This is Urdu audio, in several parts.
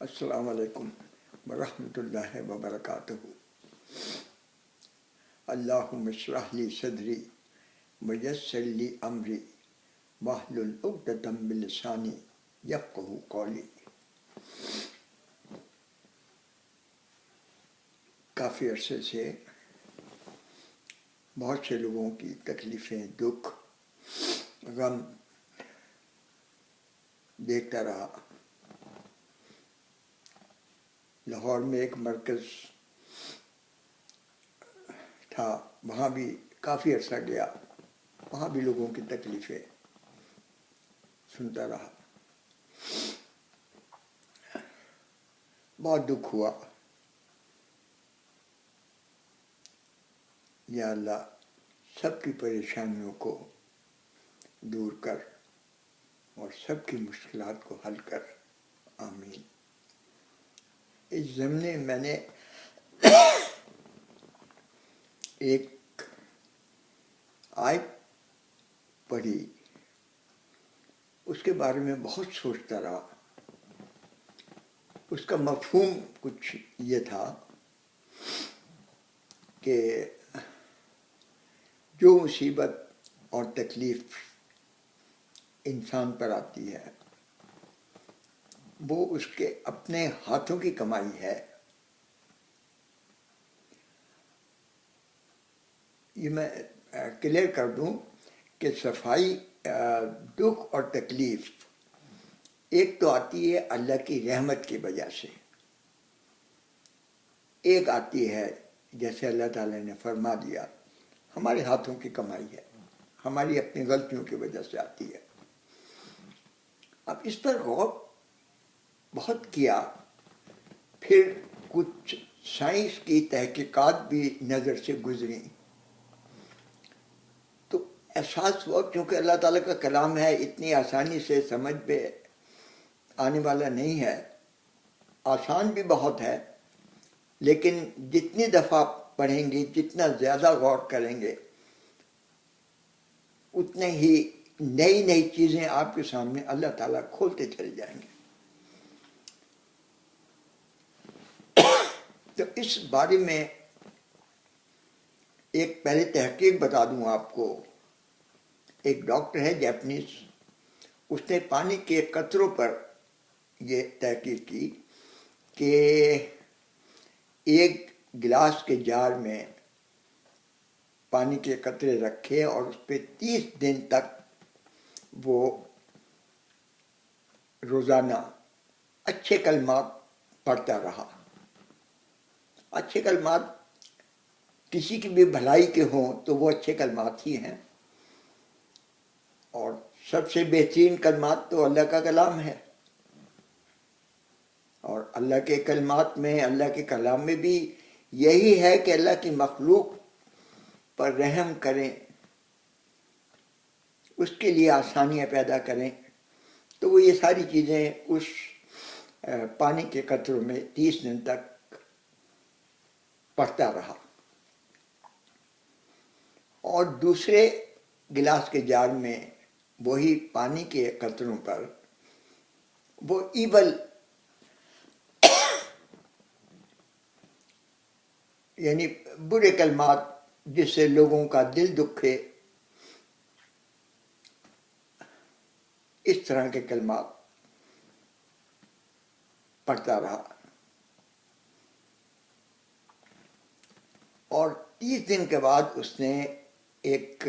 السلام علیکم ورحمۃ اللہ وبرکاتہ۔ اللہم اشرح لی صدری ویسر لی امری واحلل عقدۃ من لسانی یفقہوا قولی۔ کافی عرصے سے بہت سے لوگوں کی تکلیفیں، دکھ، غم دیکھتا رہا۔ لاہور میں ایک مرکز تھا، وہاں بھی کافی عرصہ گیا، وہاں بھی لوگوں کی تکلیفیں سنتا رہا، بہت دکھ ہوا۔ یا اللہ سب کی پریشانیوں کو دور کر اور سب کی مشکلات کو حل کر، آمین۔ اس ضمن میں نے ایک آیت پڑھی، اس کے بارے میں بہت سوچتا رہا۔ اس کا مفہوم کچھ یہ تھا کہ جو مصیبت اور تکلیف انسان پر آتی ہے وہ اس کے اپنے ہاتھوں کی کمائی ہے۔ یہ میں کلیئر کر دوں کہ صفائی، دکھ اور تکلیف ایک تو آتی ہے اللہ کی رحمت کی وجہ سے، ایک آتی ہے جیسے اللہ تعالیٰ نے فرما دیا ہمارے ہاتھوں کی کمائی ہے، ہماری اپنی غلطیوں کی وجہ سے آتی ہے۔ اب اس پر غور بہت کیا، پھر کچھ سائنس کی تحقیقات بھی نظر سے گزری تو احساس ہوا کیونکہ اللہ تعالیٰ کا کلام ہے، اتنی آسانی سے سمجھ پہ آنے والا نہیں ہے، آسان بھی بہت ہے، لیکن جتنی دفعہ پڑھیں گے، جتنا زیادہ غور کریں گے، اتنے ہی نئی نئی چیزیں آپ کے سامنے اللہ تعالیٰ کھولتے چلے جائیں گے۔ تو اس بارے میں ایک پہلے تحقیق بتا دوں آپ کو۔ ایک ڈاکٹر ہے جاپنیز، اس نے پانی کے قطروں پر یہ تحقیق کی کہ ایک گلاس کے جار میں پانی کے قطرے رکھے اور اس پہ 30 دن تک وہ روزانہ اچھے کلمات پڑھتا رہا۔ اچھے کلمات کسی کی بھی بھلائی کے ہوں تو وہ اچھے کلمات ہی ہیں، اور سب سے بہترین کلمات تو اللہ کا کلام ہے، اور اللہ کے کلمات میں، اللہ کے کلام میں بھی یہی ہے کہ اللہ کی مخلوق پر رحم کریں، اس کے لیے آسانیاں پیدا کریں۔ تو وہ یہ ساری چیزیں اس پانی کے قطروں میں 30 دن تک پڑھتا رہا، اور دوسرے گلاس کے جار میں وہی پانی کے قطروں پر وہ ایول یعنی برے کلمات جس سے لوگوں کا دل دکھے، اس طرح کے کلمات پڑھتا رہا، اور 30 دن کے بعد اس نے ایک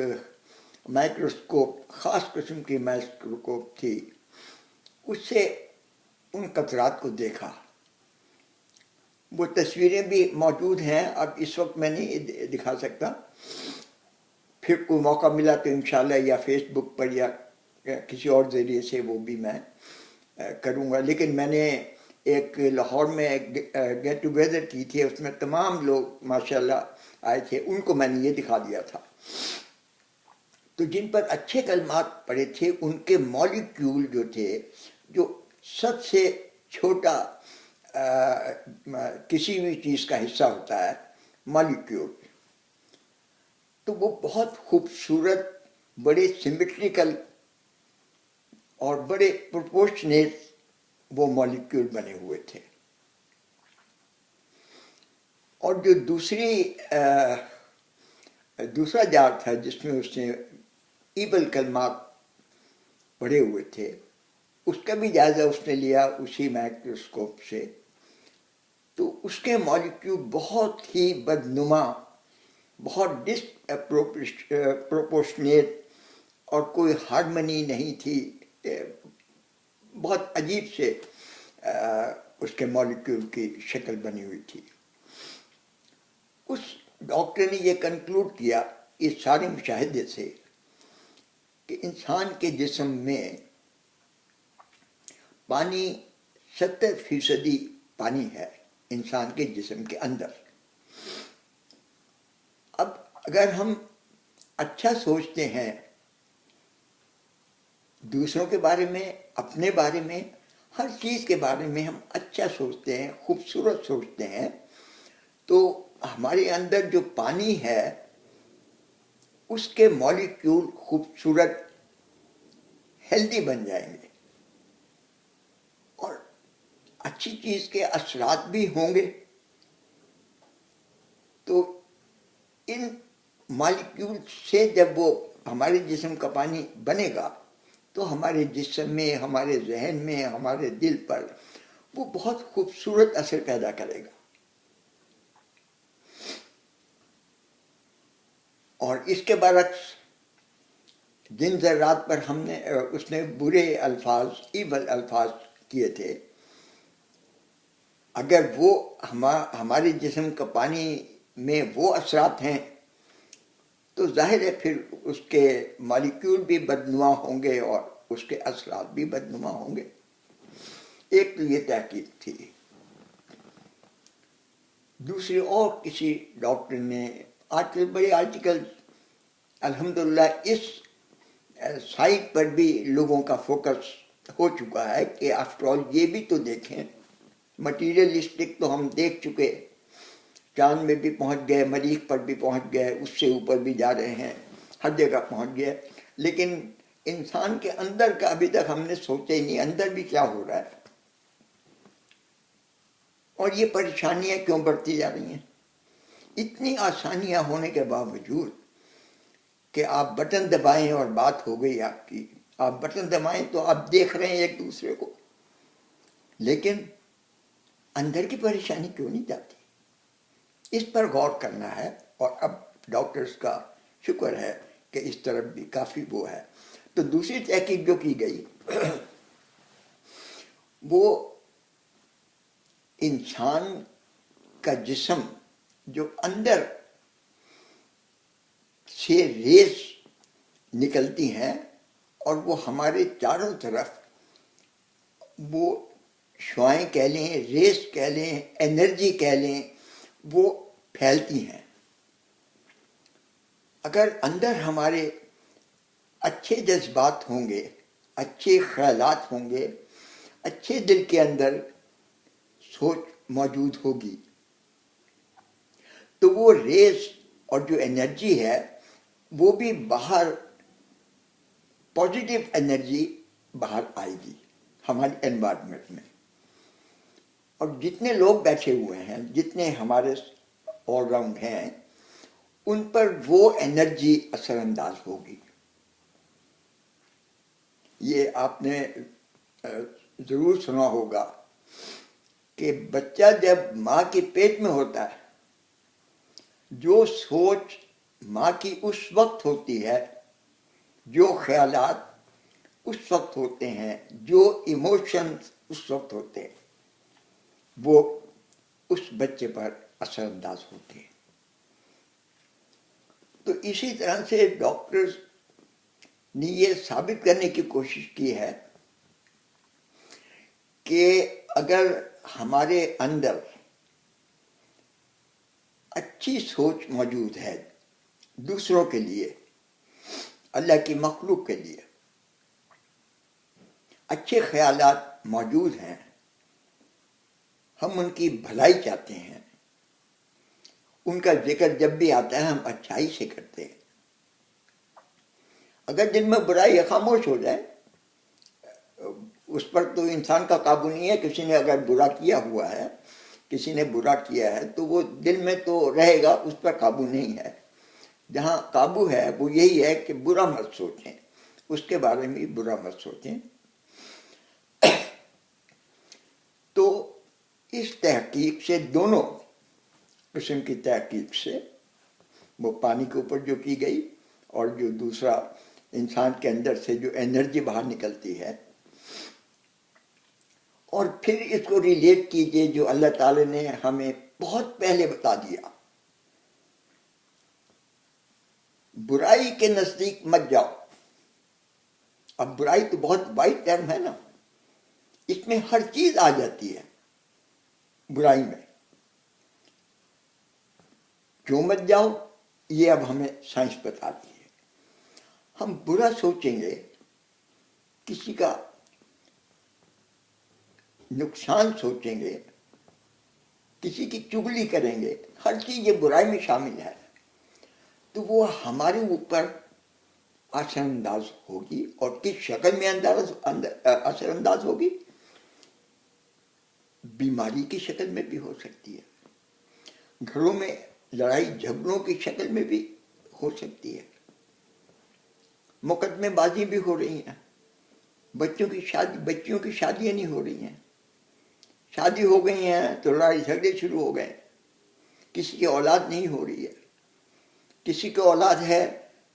مائکروسکوپ، خاص قسم کی مائکروسکوپ تھی، اس سے ان قطرات کو دیکھا۔ وہ تصویریں بھی موجود ہیں، اب اس وقت میں نہیں دکھا سکتا، پھر کوئی موقع ملا تو انشاءاللہ یا فیس بک پر یا کسی اور ذریعے سے وہ بھی میں کروں گا۔ لیکن میں نے ایک لاہور میں گیٹ ٹوگیدر کی تھی، اس میں تمام لوگ ماشاءاللہ آئے تھے، ان کو میں نے یہ دکھا دیا تھا۔ تو جن پر اچھے کلمات پڑے تھے ان کے مالیکیول جو تھے، جو سب سے چھوٹا کسی بھی چیز کا حصہ ہوتا ہے، مالیکیول، تو وہ بہت خوبصورت، بڑے سیمیٹریکل اور بڑے پروپورشنیٹ وہ مالیکیول بنے ہوئے تھے. اور جو دوسرا جار تھا جس میں اس نے ایبل کلمات پڑے ہوئے تھے، اس کا بھی جائزہ اس نے لیا اسی مائکروسکوپ سے. تو اس کے مالیکیول بہت ہی بدنما، بہت ڈس پروپورشنیٹ، اور کوئی ہارمنی نہیں تھی. بہت عجیب سے اس کے مالیکیول کی شکل بنی ہوئی تھی. اس ڈاکٹر نے یہ کنکلوڈ کیا اس سارے مشاہدے سے کہ انسان کے جسم میں پانی 70% پانی ہے انسان کے جسم کے اندر. اب اگر ہم اچھا سوچتے ہیں دوسروں کے بارے میں، اپنے بارے میں، ہر چیز کے بارے میں ہم اچھا سوچتے ہیں، خوبصورت سوچتے ہیں، تو ہمارے اندر جو پانی ہے اس کے مالیکیول خوبصورت ہیلدی بن جائیں گے، اور اچھی چیز کے اثرات بھی ہوں گے. تو ان مالیکیول سے جب وہ ہمارے جسم کا پانی بنے گا تو ہمارے جسم میں، ہمارے ذہن میں، ہمارے دل پر وہ بہت خوبصورت اثر پیدا کرے گا. اور اس کے برعکس جن ذرات پر اس نے برے الفاظ، ایول الفاظ کیے تھے، اگر وہ ہمارے جسم کا پانی میں وہ اثرات ہیں تو ظاہر ہے پھر اس کے مالیکیول بھی بدنما ہوں گے اور اس کے اثرات بھی بدنما ہوں گے. ایک تو یہ تحقیق تھی. دوسری اور کسی ڈاکٹر نے آج کل بڑے آرٹیکل الحمدللہ اس سائٹ پر بھی لوگوں کا فوکس ہو چکا ہے کہ آفٹر آل یہ بھی تو دیکھیں، مٹیریلسٹک تو ہم دیکھ چکے، چاند میں بھی پہنچ گئے، مریخ پر بھی پہنچ گئے، اس سے اوپر بھی جا رہے ہیں، ہر جگہ پہنچ گئے، لیکن انسان کے اندر کا ابھی تک ہم نے سوچا ہی نہیں، اندر بھی کیا ہو رہا ہے. اور یہ پریشانیاں کیوں بڑھتی جا رہی ہیں؟ اتنی آسانیاں ہونے کے باوجود کہ آپ بٹن دبائیں اور بات ہو گئی آپ کی، آپ بٹن دبائیں تو آپ دیکھ رہے ہیں ایک دوسرے کو، لیکن اندر کی پریشانی کیوں نہیں جاتی؟ اس پر غور کرنا ہے. اور اب ڈاکٹرز کا شکر ہے کہ اس طرف بھی کافی وہ ہے. تو دوسری تحقیق جو کی گئی وہ انسان کا جسم جو اندر سے ریز نکلتی ہیں اور وہ ہمارے چاروں طرف وہ شعاعیں کہہ لیں، ریز کہہ لیں، انرجی کہہ لیں، وہ پھیلتی ہیں. اگر اندر ہمارے اچھے جذبات ہوں گے، اچھے خیالات ہوں گے، اچھے دل کے اندر سوچ موجود ہوگی، تو وہ ریز اور جو انرجی ہے وہ بھی باہر، پازیٹیو انرجی باہر آئے گی ہماری انوائرمنٹ میں. اور جتنے لوگ بیٹھے ہوئے ہیں، جتنے ہمارے آل راؤنڈ ہیں، ان پر وہ انرجی اثر انداز ہوگی. یہ آپ نے ضرور سنا ہوگا کہ بچہ جب ماں کے پیٹ میں ہوتا ہے، جو سوچ ماں کی اس وقت ہوتی ہے، جو خیالات اس وقت ہوتے ہیں، جو ایموشنز اس وقت ہوتے ہیں، وہ اس بچے پر اثر انداز ہوتے ہیں. تو اسی طرح سے ڈاکٹرز نے یہ ثابت کرنے کی کوشش کی ہے کہ اگر ہمارے اندر اچھی سوچ موجود ہے دوسروں کے لیے، اللہ کی مخلوق کے لیے، اچھے خیالات موجود ہیں، ہم ان کی بھلائی چاہتے ہیں، ان کا ذکر جب بھی آتا ہے ہم اچھائی سے کرتے ہیں. اگر دل میں برائی خاموش ہو جائے، اس پر تو انسان کا قابو نہیں ہے. کسی نے اگر برا کیا ہوا ہے، کسی نے برا کیا ہے تو وہ دل میں تو رہے گا، اس پر قابو نہیں ہے. جہاں قابو ہے وہ یہی ہے کہ برا مت سوچیں، اس کے بارے میں برا مت سوچیں. تو اس تحقیق سے، دونوں قسم کی تحقیق سے، وہ پانی کے اوپر جو کی گئی اور جو دوسرا انسان کے اندر سے جو انرجی باہر نکلتی ہے، اور پھر اس کو ریلیٹ کیجئے جو اللہ تعالی نے ہمیں بہت پہلے بتا دیا. برائی کے نزدیک مت جاؤ. اب برائی تو بہت وائڈ ٹرم ہے نا، اس میں ہر چیز آ جاتی ہے برائی میں. کیوں مت جاؤ، یہ اب ہمیں سائنس بتاتی ہے. ہم برا سوچیں گے، کسی کا نقصان سوچیں گے، کسی کی چغلی کریں گے، ہر چیز یہ برائی میں شامل ہے. تو وہ ہمارے اوپر اثر انداز ہوگی. اور کس شکل میں اثر انداز ہوگی؟ بیماری کی شکل میں بھی ہو سکتی ہے، گھروں میں لڑائی جھگڑوں کی شکل میں بھی ہو سکتی ہے، مقدمے بازی بھی ہو رہی ہیں، بچیوں کی شادیاں نہیں ہو رہی ہیں، شادی ہو گئی ہیں تو لڑائی جھگڑے شروع ہو گئے. کسی کی اولاد نہیں ہو رہی ہے، کسی کی اولاد ہے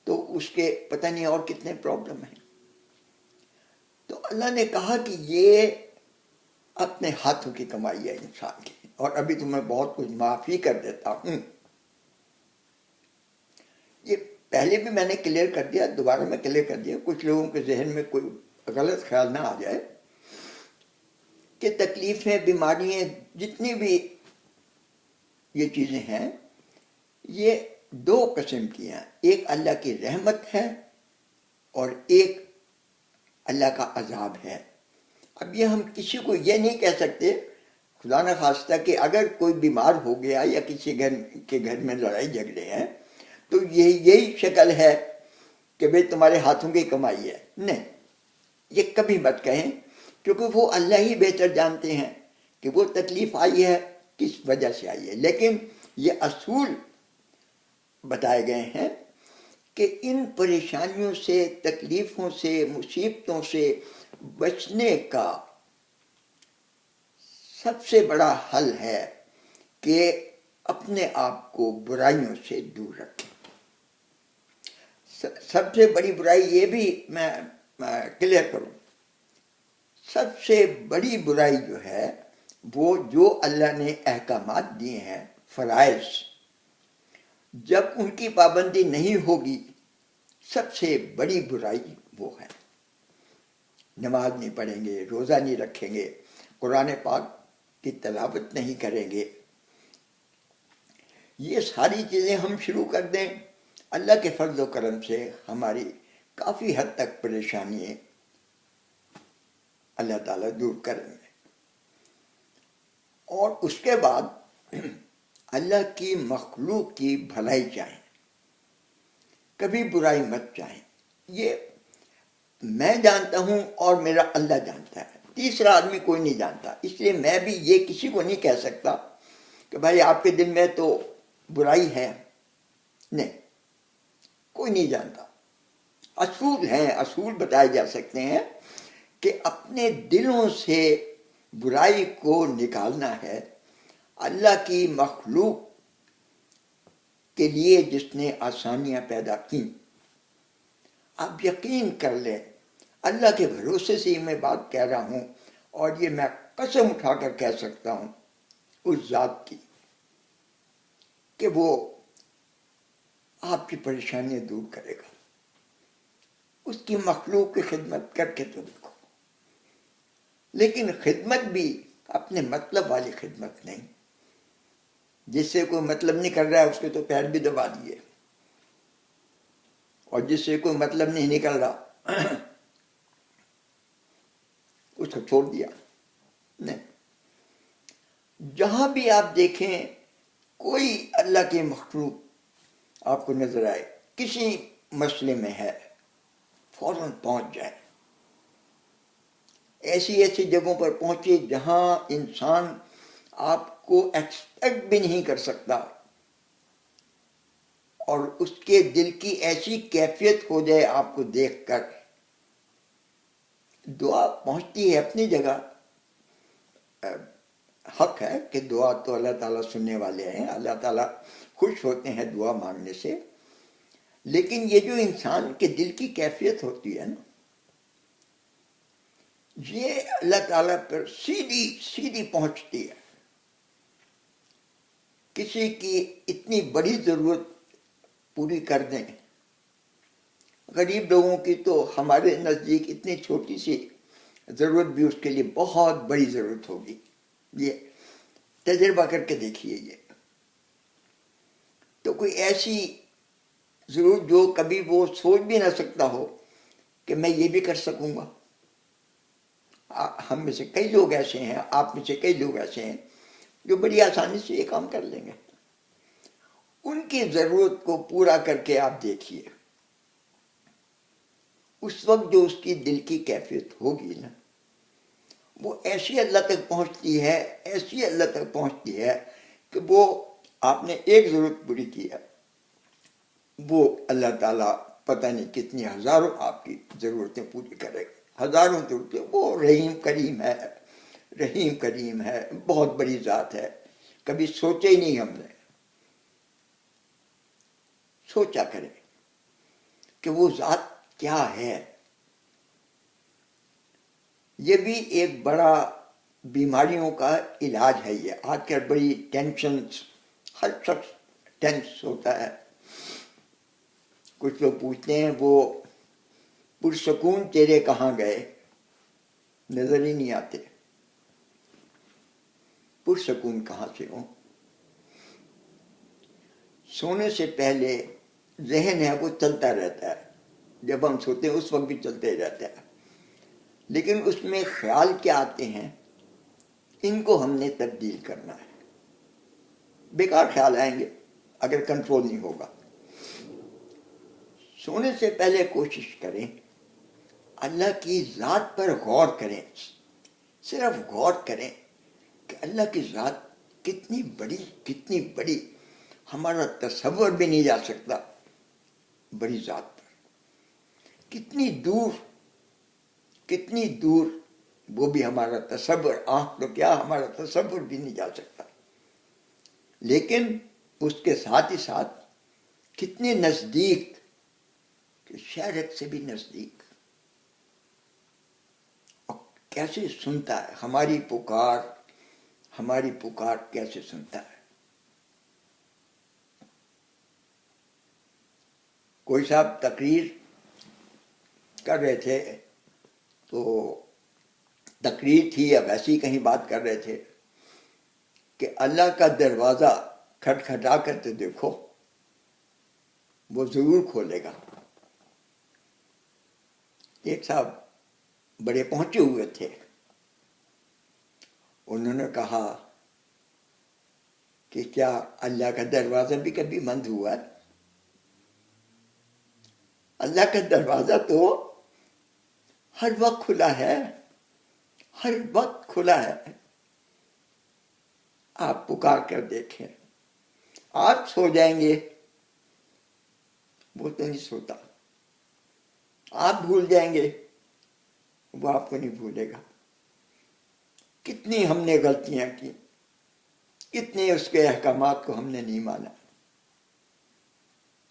تو اس کے پتہ نہیں اور کتنے پرابلم ہیں. تو اللہ نے کہا کہ یہ اپنے ہاتھوں کی کمائی ہے انسان کی، اور ابھی تو میں بہت کچھ معافی کر دیتا ہوں. یہ پہلے بھی میں نے کلیئر کر دیا، دوبارہ میں کلیئر کر دیا، کچھ لوگوں کے ذہن میں کوئی غلط خیال نہ آ جائے کہ تکلیفیں، بیماریاں، جتنی بھی یہ چیزیں ہیں، یہ دو قسم کی ہیں. ایک اللہ کی رحمت ہے اور ایک اللہ کا عذاب ہے. اب یہ ہم کسی کو یہ نہیں کہہ سکتے، خدا نہ خواستہ، کہ اگر کوئی بیمار ہو گیا یا کسی گھر میں لڑائی جھگڑے ہیں تو یہی شکل ہے کہ بھئی تمہارے ہاتھوں کی کمائی ہے. نہیں، یہ کبھی مت کہیں، کیونکہ وہ اللہ ہی بہتر جانتے ہیں کہ وہ تکلیف آئی ہے کس وجہ سے آئی ہے. لیکن یہ اصول بتائے گئے ہیں کہ ان پریشانیوں سے، تکلیفوں سے، مصیبتوں سے بچنے کا سب سے بڑا حل ہے کہ اپنے آپ کو برائیوں سے دور رکھیں. سب سے بڑی برائی، یہ بھی میں کلیئر کروں، سب سے بڑی برائی جو ہے وہ جو اللہ نے احکامات دیے ہیں، فرائض، جب ان کی پابندی نہیں ہوگی، سب سے بڑی برائی وہ ہے. نماز نہیں پڑھیں گے، روزہ نہیں رکھیں گے، قرآن پاک کی تلاوت نہیں کریں گے، یہ ساری چیزیں ہم شروع کر دیں، اللہ کے فضل و کرم سے ہماری کافی حد تک پریشانیاں اللہ تعالیٰ دور کریں گے. اور اس کے بعد اللہ کی مخلوق کی بھلائی چاہیں، کبھی برائی مت چاہیں. یہ میں جانتا ہوں اور میرا اللہ جانتا ہے، تیسرا آدمی کوئی نہیں جانتا. اس لیے میں بھی یہ کسی کو نہیں کہہ سکتا کہ بھائی آپ کے دل میں تو برائی ہے. نہیں، کوئی نہیں جانتا. اصول ہیں، اصول بتائے جا سکتے ہیں کہ اپنے دلوں سے برائی کو نکالنا ہے. اللہ کی مخلوق کے لیے جس نے آسانیاں پیدا کی، آپ یقین کر لیں، اللہ کے بھروسے سے میں بات کہہ رہا ہوں، اور یہ میں قسم اٹھا کر کہہ سکتا ہوں اس ذات کی کہ وہ آپ کی پریشانیاں دور کرے گا. اس کی مخلوق کی خدمت کر کے تو دیکھو. لیکن خدمت بھی اپنے مطلب والی خدمت نہیں. جس سے کوئی مطلب نہیں کر رہا ہے اس کے تو پیر بھی دبا دیے، اور جس سے کوئی مطلب نہیں نکل رہا اس کو چھوڑ دیا. نہیں، جہاں بھی آپ دیکھیں کوئی اللہ کے مخلوق آپ کو نظر آئے کسی مسئلے میں ہے، فوراً پہنچ جائے. ایسی ایسی جگہوں پر پہنچے جہاں انسان آپ کو ایکسپیکٹ بھی نہیں کر سکتا، اور اس کے دل کی ایسی کیفیت ہو جائے آپ کو دیکھ کر. دعا پہنچتی ہے اپنی جگہ، حق ہے کہ دعا تو اللہ تعالیٰ سننے والے ہیں، اللہ تعالیٰ خوش ہوتے ہیں دعا مانگنے سے، لیکن یہ جو انسان کے دل کی کیفیت ہوتی ہے نا، یہ اللہ تعالیٰ پر سیدھی سیدھی پہنچتی ہے. کسی کی اتنی بڑی ضرورت پوری کر دیں، غریب لوگوں کی تو ہمارے نزدیک اتنی چھوٹی سی ضرورت بھی اس کے لیے بہت بڑی ضرورت ہوگی. یہ تجربہ کر کے دیکھیے. یہ تو کوئی ایسی ضرورت جو کبھی وہ سوچ بھی نہ سکتا ہو کہ میں یہ بھی کر سکوں گا. ہم میں سے کئی لوگ ایسے ہیں، آپ میں سے کئی لوگ ایسے ہیں جو بڑی آسانی سے یہ کام کر لیں گے. ان کی ضرورت کو پورا کر کے آپ دیکھیے، اس وقت جو اس کی دل کی کیفیت ہوگی نا، وہ ایسی اللہ تک پہنچتی ہے، ایسی اللہ تک پہنچتی ہے کہ وہ آپ نے ایک ضرورت پوری کی ہے، وہ اللہ تعالیٰ پتہ نہیں کتنی ہزاروں آپ کی ضرورتیں پوری کرے گا. ہزاروں ضرورتیں. وہ رحیم کریم ہے، رحیم کریم ہے، بہت بڑی ذات ہے. کبھی سوچے ہی نہیں ہم نے. سوچا کریں کہ وہ ذات کیا ہے. یہ بھی ایک بڑا بیماریوں کا علاج ہے. یہ آج کل بڑی ٹینشن، ہر شخص ٹینس ہوتا ہے. کچھ لوگ پوچھتے ہیں وہ پرسکون تیرے کہاں گئے، نظر ہی نہیں آتے. پرسکون کہاں سے ہوں؟ سونے سے پہلے ذہن ہے وہ چلتا رہتا ہے، جب ہم سوتے ہیں اس وقت بھی چلتے رہتا ہے، لیکن اس میں خیال کیا آتے ہیں، ان کو ہم نے تبدیل کرنا ہے. بیکار خیال آئیں گے اگر کنٹرول نہیں ہوگا. سونے سے پہلے کوشش کریں اللہ کی ذات پر غور کریں. صرف غور کریں کہ اللہ کی ذات کتنی بڑی، کتنی بڑی، ہمارا تصور بھی نہیں جا سکتا. بڑی ذات پر کتنی دور، کتنی دور، وہ بھی ہمارا تصور، آنکھ تو کیا ہمارا تصور بھی نہیں جا سکتا. لیکن اس کے ساتھ ہی ساتھ کتنے نزدیک، کہ شہرت سے بھی نزدیک. اور کیسے سنتا ہے ہماری پکار، ہماری پکار کیسے سنتا ہے. کوئی صاحب تقریر کر رہے تھے، تو تقریر تھی یا ویسے ہی کہیں بات کر رہے تھے کہ اللہ کا دروازہ کھٹکھٹا کر تو دیکھو، وہ ضرور کھولے گا. ایک صاحب بڑے پہنچے ہوئے تھے، انہوں نے کہا کہ کیا اللہ کا دروازہ بھی کبھی بند ہوا ہے؟ اللہ کا دروازہ تو ہر وقت کھلا ہے، ہر وقت کھلا ہے. آپ پکار کر دیکھیں. آپ سو جائیں گے، وہ تو نہیں سوتا. آپ بھول جائیں گے، وہ آپ کو نہیں بھولے گا. کتنی ہم نے غلطیاں کی، کتنے اس کے احکامات کو ہم نے نہیں مانا،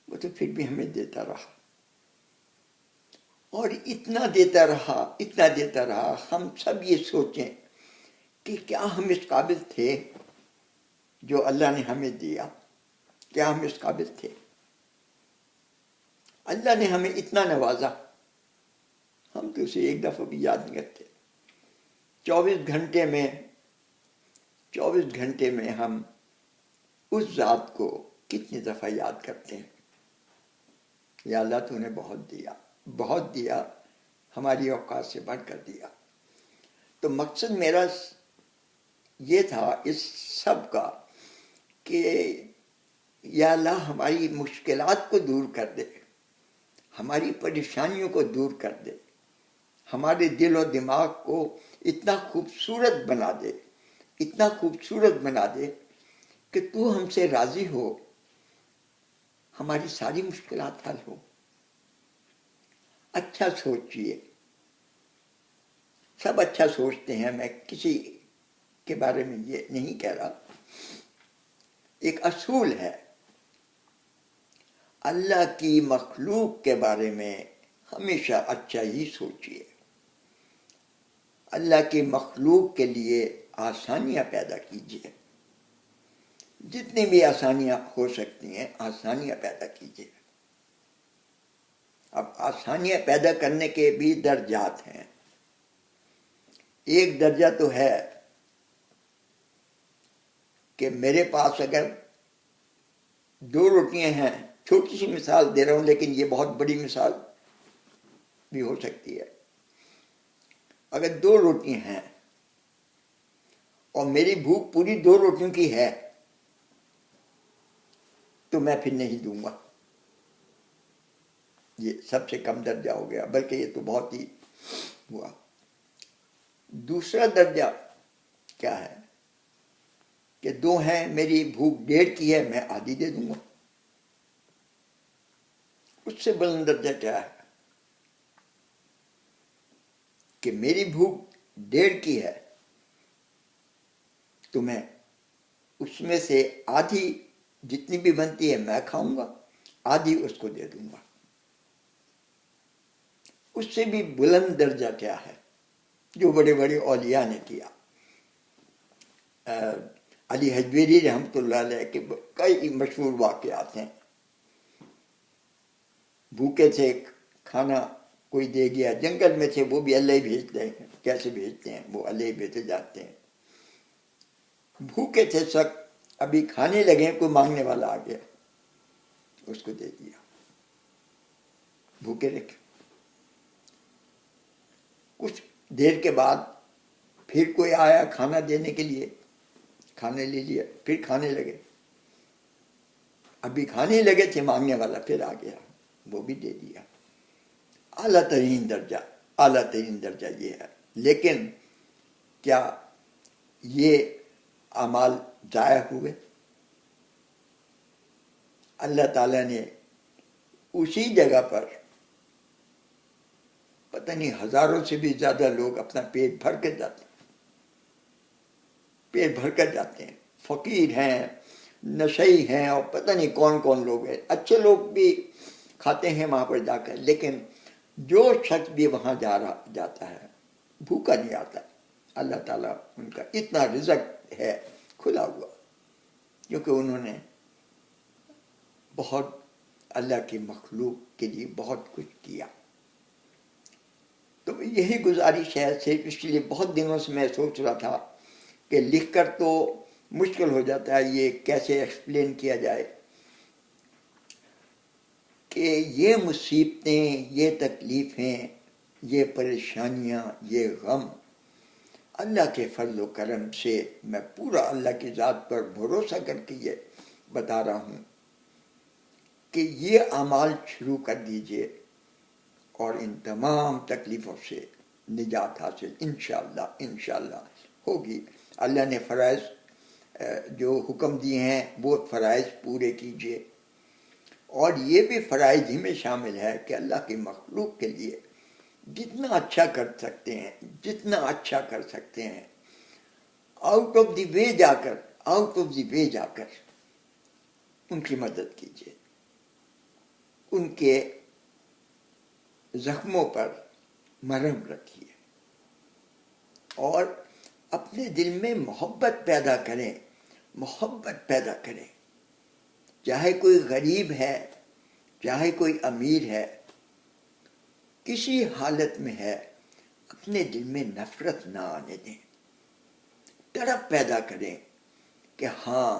وہ تو پھر بھی ہمیں دیتا رہا، اور اتنا دیتا رہا، اتنا دیتا رہا. ہم سب یہ سوچیں کہ کیا ہم اس قابل تھے جو اللہ نے ہمیں دیا؟ کیا ہم اس قابل تھے؟ اللہ نے ہمیں اتنا نوازا، ہم تو اسے ایک دفعہ بھی یاد نہیں کرتے. 24 گھنٹے میں ہم اس ذات کو کتنی دفعہ یاد کرتے ہیں. یا اللہ تو نے بہت دیا، بہت دیا، ہماری اوقات سے بڑھ کر دیا. تو مقصد میرا یہ تھا اس سب کا کہ یا اللہ ہماری مشکلات کو دور کر دے، ہماری پریشانیوں کو دور کر دے، ہمارے دل و دماغ کو اتنا خوبصورت بنا دے، اتنا خوبصورت بنا دے کہ تو ہم سے راضی ہو، ہماری ساری مشکلات حل ہو۔ اچھا سوچیے، سب اچھا سوچتے ہیں، میں کسی کے بارے میں یہ نہیں کہہ رہا۔ ایک اصول ہے، اللہ کی مخلوق کے بارے میں ہمیشہ اچھا ہی سوچیے، اللہ کی مخلوق کے لیے آسانیاں پیدا کیجیے، جتنی بھی آسانیاں ہو سکتی ہیں آسانیاں پیدا کیجیے۔ اب آسانیاں پیدا کرنے کے بھی درجات ہیں۔ ایک درجہ تو ہے کہ میرے پاس اگر 2 روٹیاں ہیں، چھوٹی سی مثال دے رہا ہوں لیکن یہ بہت بڑی مثال بھی ہو سکتی ہے۔ اگر 2 روٹیاں ہیں اور میری بھوک پوری 2 روٹیوں کی ہے تو میں پھر نہیں دوں گا، یہ سب سے کم درجہ ہو گیا، بلکہ یہ تو بہت ہی ہوا۔ دوسرا درجہ کیا ہے کہ 2 ہیں، میری بھوک 1.5 کی ہے، میں آدھی دے دوں گا۔ اس سے بلند درجہ کیا ہے کہ میری بھوک 1.5 کی ہے تو میں اس میں سے آدھی جتنی بھی بنتی ہے میں کھاؤں گا، آدھی اس کو دے دوں گا۔ اس سے بھی بلند درجہ کیا ہے جو بڑے بڑے اولیاء نے کیا۔ علی حجویری رحمۃ اللہ علیہ کے کئی مشہور واقعات ہیں۔ بھوکے تھے، کھانا کوئی دے گیا، جنگل میں تھے، وہ بھی اللہ ہی بھیجتے ہیں، کیسے بھیجتے ہیں، وہ اللہ ہی بھیجے جاتے ہیں۔ بھوکے تھے سب، ابھی کھانے لگے، کوئی مانگنے والا آ گیا، اس کو دے دیا، بھوکے رکھے۔ کچھ دیر کے بعد پھر کوئی آیا کھانا دینے کے لیے، کھانے لے لیا، پھر کھانے لگے، ابھی کھانے لگے تھے، مانگنے والا پھر آ گیا، وہ بھی دے دیا۔ اعلیٰ ترین درجہ، اعلیٰ ترین درجہ یہ ہے۔ لیکن کیا یہ اعمال ضائع ہوئے؟ اللہ تعالیٰ نے اسی جگہ پر پتہ نہیں ہزاروں سے بھی زیادہ لوگ اپنا پیٹ بھر کر جاتے ہیں، پیٹ بھر کر جاتے ہیں، فقیر ہیں، نشئی ہیں، اور پتہ نہیں کون کون لوگ ہیں، اچھے لوگ بھی کھاتے ہیں وہاں پر جا کر، لیکن جو شخص بھی وہاں جاتا ہے بھوکا نہیں آتا۔ اللہ تعالیٰ ان کا اتنا رزق ہے کھلا ہوا، کیونکہ انہوں نے بہت اللہ کی مخلوق کے لیے بہت کچھ کیا۔ تو یہی گزارش ہے صرف، اس لیے بہت دنوں سے میں سوچ رہا تھا کہ لکھ کر تو مشکل ہو جاتا ہے، یہ کیسے ایکسپلین کیا جائے کہ یہ مصیبتیں، یہ تکلیفیں، یہ پریشانیاں، یہ غم اللہ کے فضل و کرم سے، میں پورا اللہ کی ذات پر بھروسہ کر کے یہ بتا رہا ہوں کہ یہ اعمال شروع کر دیجئے اور ان تمام تکلیفوں سے نجات حاصل انشاءاللہ ہوگی۔ اللہ نے فرائض جو حکم دیے ہیں وہ فرائض پورے کیجئے، اور یہ بھی فرائض ہی میں شامل ہے کہ اللہ کی مخلوق کے لیے جتنا اچھا کر سکتے ہیں، جتنا اچھا کر سکتے ہیں، آؤٹ آف دی وے جا کر ان کی مدد کیجئے، ان کے زخموں پر مرہم رکھیے، اور اپنے دل میں محبت پیدا کریں، چاہے کوئی غریب ہے، چاہے کوئی امیر ہے، کسی حالت میں ہے، اپنے دل میں نفرت نہ آنے دیں، تڑپ پیدا کریں کہ ہاں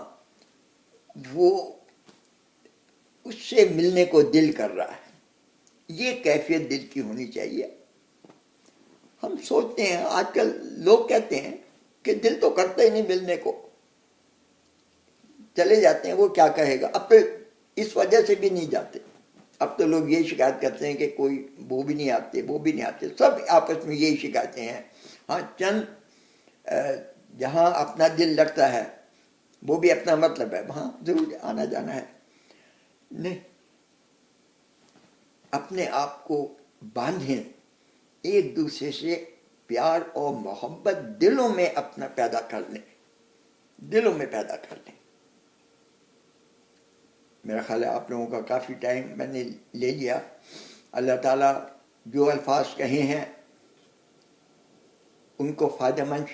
وہ اس سے ملنے کو دل کر رہا ہے۔ یہ کیفیت دل کی ہونی چاہیے۔ ہم سوچتے ہیں، آج کل لوگ کہتے ہیں کہ دل تو کرتا ہی نہیں ملنے کو، چلے جاتے ہیں، وہ کیا کہے گا، اب اس وجہ سے بھی نہیں جاتے، اب تو لوگ یہ شکایت کرتے ہیں کہ کوئی وہ بھی نہیں آتے، وہ بھی نہیں آتے، سب آپس میں یہی شکایتیں ہیں. ہاں چند جہاں اپنا دل لگتا ہے، وہ بھی اپنا مطلب ہے، وہاں ضرور آنا جانا ہے. نہیں، اپنے آپ کو باندھیں، ایک دوسرے سے پیار اور محبت دلوں میں اپنا پیدا کر لیں، دلوں میں پیدا کر لیں. میرا خیال ہے آپ لوگوں کا کافی ٹائم میں نے لے لیا. اللہ تعالیٰ جو الفاظ کہے ہیں ان کو فائدہ مند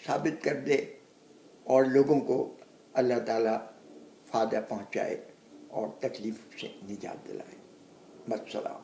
ثابت کر دے، اور لوگوں کو اللہ تعالیٰ فائدہ پہنچائے اور تکلیف سے نجات دلائے. والسلام.